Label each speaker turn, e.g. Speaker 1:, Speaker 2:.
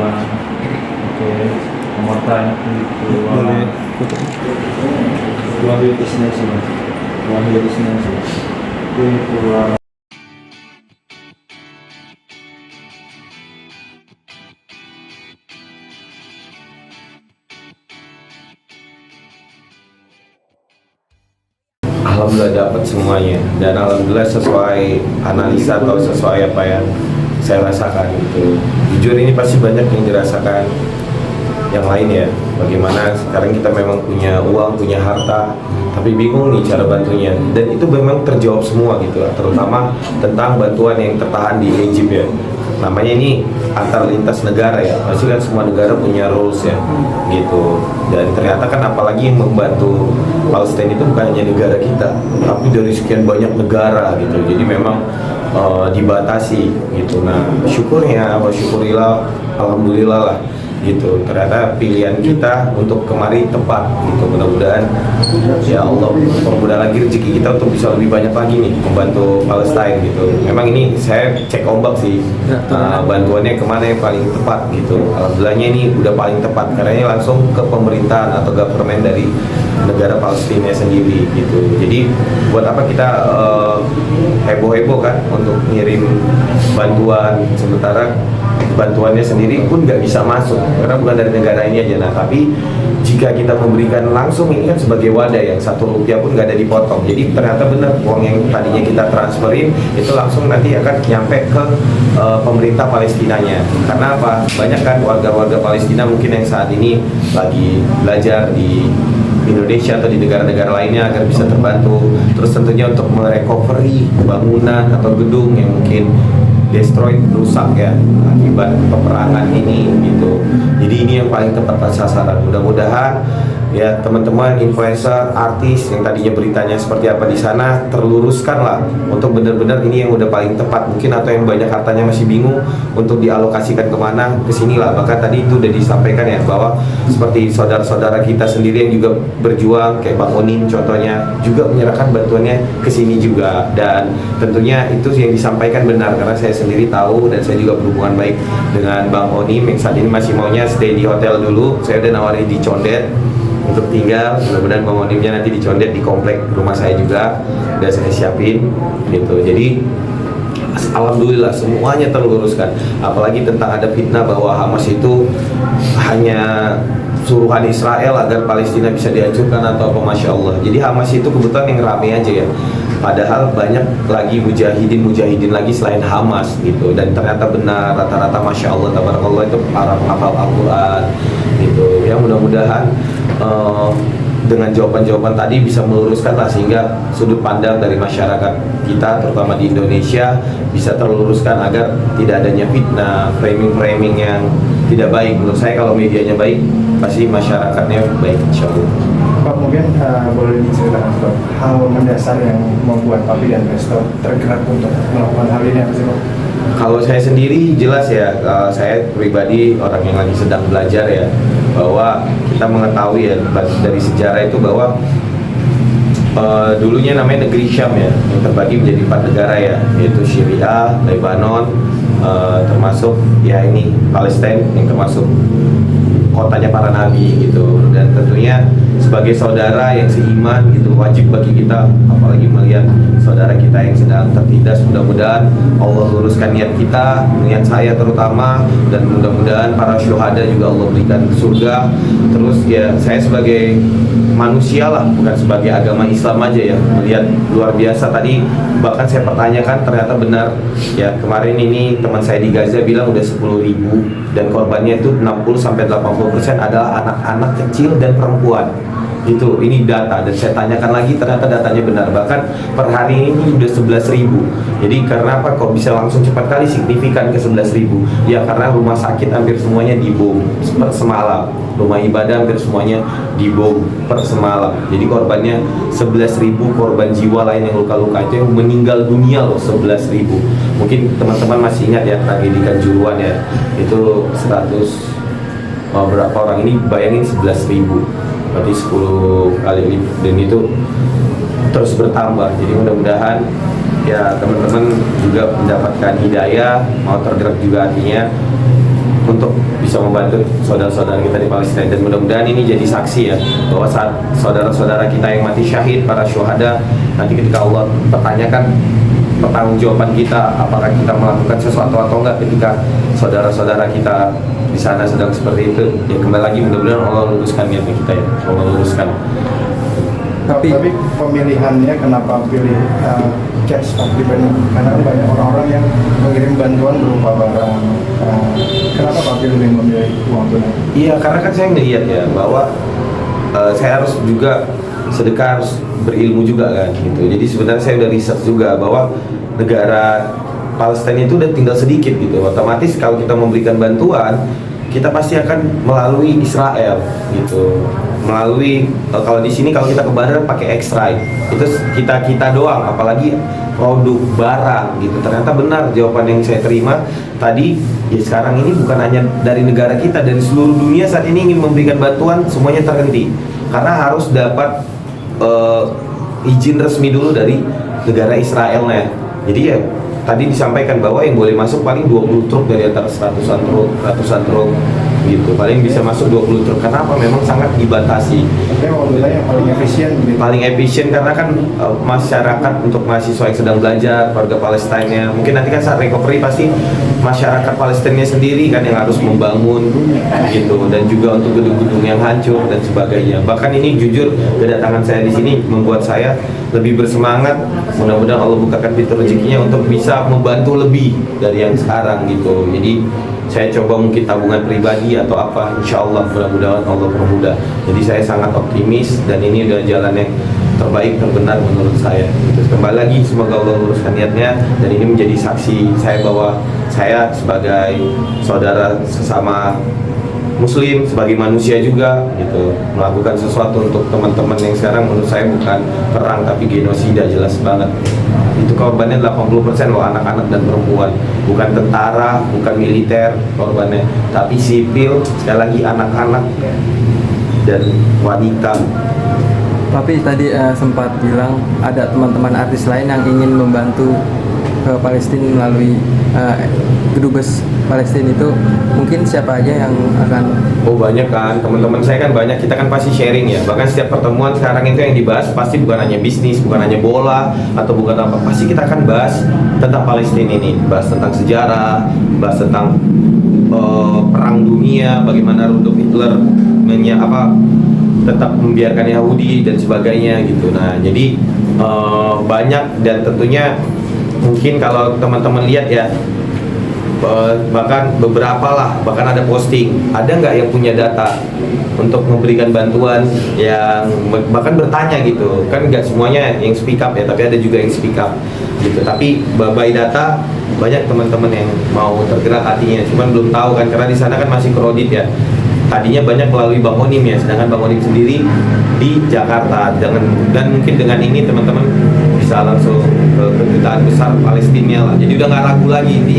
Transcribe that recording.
Speaker 1: Oke, nomor tanya itu
Speaker 2: Boleh foto.
Speaker 1: Wahyu Destinasi Mas. Wahyu Destinasi. Itu
Speaker 2: Alhamdulillah dapat semuanya, dan alhamdulillah sesuai analisa atau sesuai apa yang saya rasakan gitu. Jujur ini pasti banyak yang dirasakan yang lain ya. Bagaimana sekarang kita memang punya uang, punya harta, tapi bingung nih cara bantunya. Dan itu memang terjawab semua gitu, terutama tentang bantuan yang tertahan di Egypt ya. Namanya ini antar lintas negara ya, pasti kan semua negara punya rules ya gitu. Dan ternyata kan apalagi yang membantu Palestina itu bukan hanya negara kita, tapi dari sekian banyak negara gitu. Jadi memang dibatasi gitu. Nah syukurnya, syukurilah, alhamdulillah lah gitu. Ternyata pilihan kita untuk kemari tepat gitu. Mudah-mudahan ya Allah permudah lagi rezeki kita untuk bisa lebih banyak lagi nih membantu Palestina gitu. Memang ini saya cek ombak sih, bantuannya kemana yang paling tepat gitu. Alhamdulillahnya ini udah paling tepat karena ini langsung ke pemerintahan atau government dari negara Palestina sendiri gitu. Jadi buat apa kita heboh-heboh kan untuk ngirim bantuan, sementara bantuannya sendiri pun nggak bisa masuk karena bukan dari negara ini aja. Nah tapi jika kita memberikan langsung, ini kan sebagai wadah yang 1 rupiah pun nggak ada dipotong. Jadi ternyata benar uang yang tadinya kita transferin itu langsung nanti akan nyampe ke pemerintah Palestinanya. Karena apa? Banyak kan warga-warga Palestina mungkin yang saat ini lagi belajar di Indonesia atau di negara-negara lainnya agar bisa terbantu. Terus tentunya untuk merecovery bangunan atau gedung yang mungkin destroyed, rusak ya akibat peperangan ini gitu. Jadi ini yang paling tepat sasaran. Mudah-mudahan ya teman-teman influencer, artis yang tadinya beritanya seperti apa di sana terluruskan lah untuk benar-benar ini yang udah paling tepat mungkin, atau yang banyak hartanya masih bingung untuk dialokasikan kemana, kesinilah. Bahkan tadi itu udah disampaikan ya bahwa seperti saudara-saudara kita sendiri yang juga berjuang kayak Bang Onim contohnya juga menyerahkan bantuannya ke sini juga. Dan tentunya itu yang disampaikan benar karena saya sendiri tahu dan saya juga berhubungan baik dengan Bang Onim yang saat ini masih maunya stay di hotel dulu. Saya udah nawarin di Condet untuk tinggal, mudah-mudahan Bang Onimnya nanti di Condet di komplek rumah saya juga udah saya siapin gitu. Jadi alhamdulillah semuanya terluruskan. Apalagi tentang ada fitnah bahwa Hamas itu hanya suruhan Israel agar Palestina bisa dihancurkan atau apa, Masya Allah. Jadi Hamas itu kebetulan yang rame aja ya, padahal banyak lagi mujahidin lagi selain Hamas gitu. Dan ternyata benar rata-rata Masya Allah tabarakallah itu para penghafal Al-Quran gitu. Ya mudah-mudahan dengan jawaban-jawaban tadi bisa meluruskan lah, sehingga sudut pandang dari masyarakat kita terutama di Indonesia bisa terluruskan agar tidak adanya fitnah, framing-framing yang tidak baik. Menurut saya kalau medianya baik pasti masyarakatnya baik, insya Allah.
Speaker 3: Pak, mungkin boleh diceritakan Pak, hal mendasar yang membuat Papi dan Resto tergerak untuk melakukan hal ini apa sih Pak?
Speaker 2: Kalau saya sendiri jelas ya, saya pribadi orang yang lagi sedang belajar ya, bahwa kita mengetahui ya dari sejarah itu bahwa dulunya namanya negeri Syam ya, yang terbagi menjadi 4 negara ya, yaitu Syria, Lebanon, termasuk ya ini Palestina yang termasuk kotanya para nabi gitu. Dan tentunya sebagai saudara yang seiman gitu, wajib bagi kita apalagi melihat saudara kita yang sedang tertindas. Mudah-mudahan Allah luruskan niat kita, niat saya terutama, dan mudah-mudahan para syuhada juga Allah berikan surga. Terus ya saya sebagai manusia lah, bukan sebagai agama Islam aja ya, melihat luar biasa tadi. Bahkan saya pertanyakan ternyata benar ya, kemarin ini teman saya di Gaza bilang udah 10.000 dan korbannya itu 60-80% adalah anak-anak kecil dan perempuan. Itu ini data, dan saya tanyakan lagi ternyata datanya benar. Bahkan per hari ini udah 11.000. Jadi karena apa kok bisa langsung cepat kali signifikan ke 11.000? Ya karena rumah sakit hampir semuanya dibom per semalam, rumah ibadah hampir semuanya dibom per semalam. Jadi korbannya 11.000 korban jiwa lain yang luka-luka, itu yang meninggal dunia loh 11.000. Mungkin teman-teman masih ingat ya tragedi Kanjuruhan ya, itu 100 berapa orang, ini bayangin 11.000, berarti 10 kali lipat, dan itu terus bertambah. Jadi mudah-mudahan ya teman-teman juga mendapatkan hidayah, mau tergerak juga hatinya untuk bisa membantu saudara-saudara kita di Palestina. Dan mudah-mudahan ini jadi saksi ya, bahwa saat saudara-saudara kita yang mati syahid, para syuhada, nanti ketika Allah pertanyakan pertanggungjawaban kita, apakah kita melakukan sesuatu atau enggak ketika saudara-saudara kita di sana sedang seperti itu. Ya kembali lagi, mudah-mudahan Allah luruskan niatnya kita ya, Allah luruskan.
Speaker 3: Tapi pemilihannya kenapa pilih cash dibanding, karena kan banyak orang-orang yang mengirim bantuan berupa barang. Kenapa Pak pilih memilih uang tunai?
Speaker 2: Iya, karena kan saya ngelihat ya bahwa saya harus juga sedekah, harus berilmu juga kan gitu. Jadi sebenarnya saya udah riset juga bahwa negara Palestina itu udah tinggal sedikit gitu. Otomatis kalau kita memberikan bantuan, kita pasti akan melalui Israel gitu. Melalui kalau di sini kalau kita ke barat pakai X-ray, itu kita doang, apalagi produk barang gitu. Ternyata benar jawaban yang saya terima tadi, ya sekarang ini bukan hanya dari negara kita, dari seluruh dunia saat ini ingin memberikan bantuan semuanya terhenti karena harus dapat izin resmi dulu dari negara Israelnya. Jadi ya tadi disampaikan bahwa yang boleh masuk paling 20 truk dari antara ratusan truk gitu. Paling bisa masuk 20 truk. Kenapa? Memang sangat dibatasi.
Speaker 3: Tapi alhamdulillah yang paling efisien gitu.
Speaker 2: Paling efisien karena kan masyarakat untuk mahasiswa yang sedang belajar, warga Palestina. Mungkin nanti kan saat recovery pasti masyarakat Palestina sendiri kan yang harus membangun gitu, dan juga untuk gedung-gedung yang hancur dan sebagainya. Bahkan ini jujur kedatangan saya di sini membuat saya lebih bersemangat. Mudah-mudahan Allah bukakan pintu rezekinya untuk bisa membantu lebih dari yang sekarang gitu. Jadi saya coba mungkin tabungan pribadi atau apa, insya Allah mudah-mudahan Allah permudah. Jadi saya sangat optimis dan ini udah jalan yang terbaik dan benar menurut saya. Terus kembali lagi, semoga Allah luruskan niatnya, dan ini menjadi saksi saya bahwa saya sebagai saudara sesama Muslim, sebagai manusia juga gitu, melakukan sesuatu untuk teman-teman yang sekarang menurut saya bukan perang tapi genosida, jelas banget. Itu korbannya 80% loh anak-anak dan perempuan, bukan tentara, bukan militer korbannya, tapi sipil, sekali lagi anak-anak dan wanita.
Speaker 4: Tapi tadi sempat bilang ada teman-teman artis lain yang ingin membantu ke Palestina melalui Kedubes Palestina itu, mungkin siapa aja yang akan?
Speaker 2: Oh banyak kan, teman-teman saya kan banyak, kita kan pasti sharing ya. Bahkan setiap pertemuan sekarang itu yang dibahas pasti bukan hanya bisnis, bukan hanya bola atau bukan apa, pasti kita akan bahas tentang Palestina ini, bahas tentang sejarah, bahas tentang perang dunia, bagaimana Rudolf Hitler tetap membiarkan Yahudi dan sebagainya gitu. Nah jadi banyak, dan tentunya mungkin kalau teman-teman lihat ya, bahkan bahkan ada posting, ada nggak yang punya data untuk memberikan bantuan, yang bahkan bertanya gitu kan, nggak semuanya yang speak up ya, tapi ada juga yang speak up gitu. Tapi by data banyak teman-teman yang mau tergerak hatinya, cuman belum tahu kan, karena di sana kan masih kredit ya. Tadinya banyak melalui Bang Onim ya, sedangkan Bang Onim sendiri di Jakarta. Dan mungkin dengan ini teman-teman bisa langsung ke kedutaan besar Palestina lah. Jadi udah nggak ragu lagi intinya.